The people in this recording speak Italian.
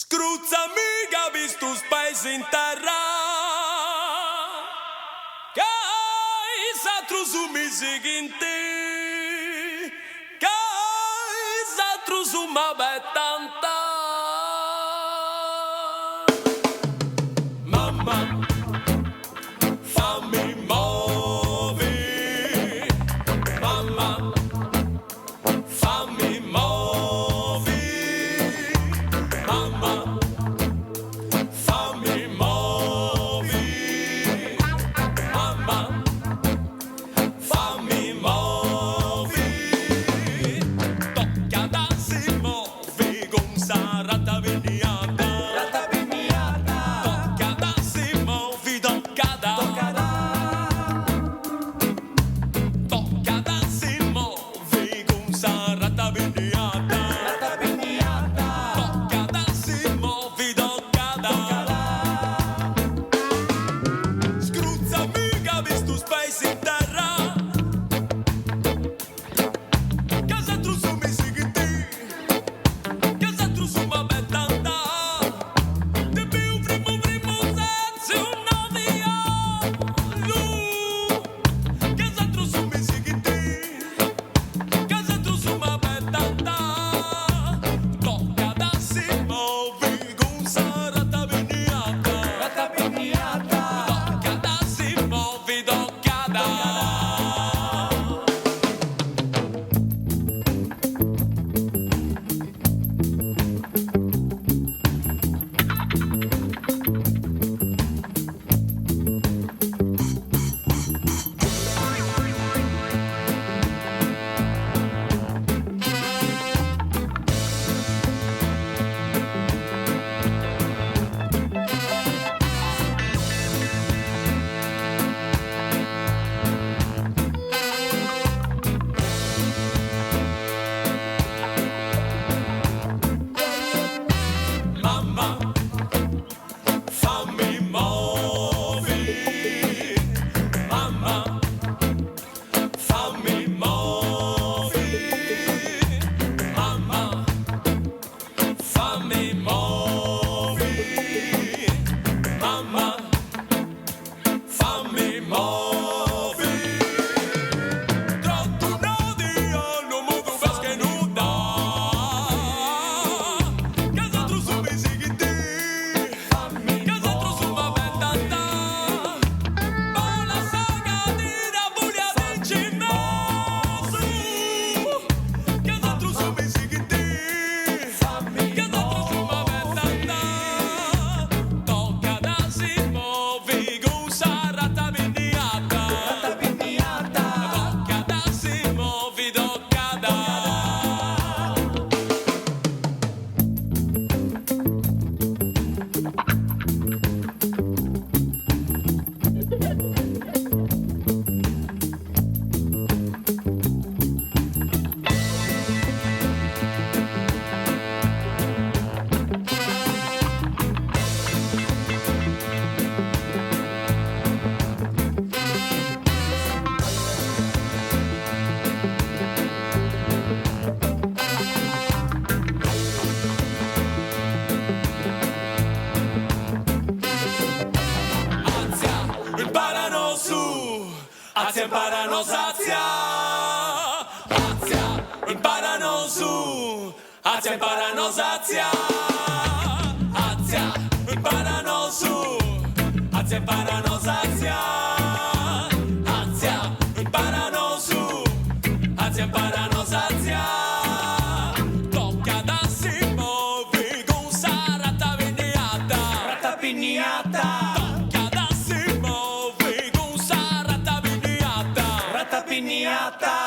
Scruzzami che ha visto un paese in terra, che s'altro su musica in te, che s'altro su ma bettanta. Mamma, fammi muovere, mamma, fammi muovere, mamma, fammi muovere, mamma, fammi muovere, tocca da si muove con sa ratta veniata, tocca da si muove, tocca da si muove con sa ratta veniata, tocca da si muove, tocca da scruzzami che ha visto space in terra, che s'altro su mi sighi, che s'altro su ma bettanta, te più primo senza una via, che s'altro su mi sighi, che s'altro su ma bettanta, tocca da si muove con sa ratta veniata, tocca da si muove, tocca da mamma, fammi muovere, mamma, fammi muovere, mamma, fammi muovere, mamma, fammi muovere, troppo nodi hanno modo pesca nuda, che s'altro su mi sighi te, che s'altro su ma bettanta, buona saga di rabulia di cimosu, che s'altro su mi sighi te, che s'altro su ma bettanta, tocca da si muove con sa ratta veniata, tocca da si muove, tocca da imparano su, azia imparano sazia, azia imparano su, azia imparano sazia, azia imparano su, azia imparano sazia, azia imparano su, azia imparano sazia, tocca da si muove con sa ratta veniata, tocca da si muove con sa ratta veniata, Pignata.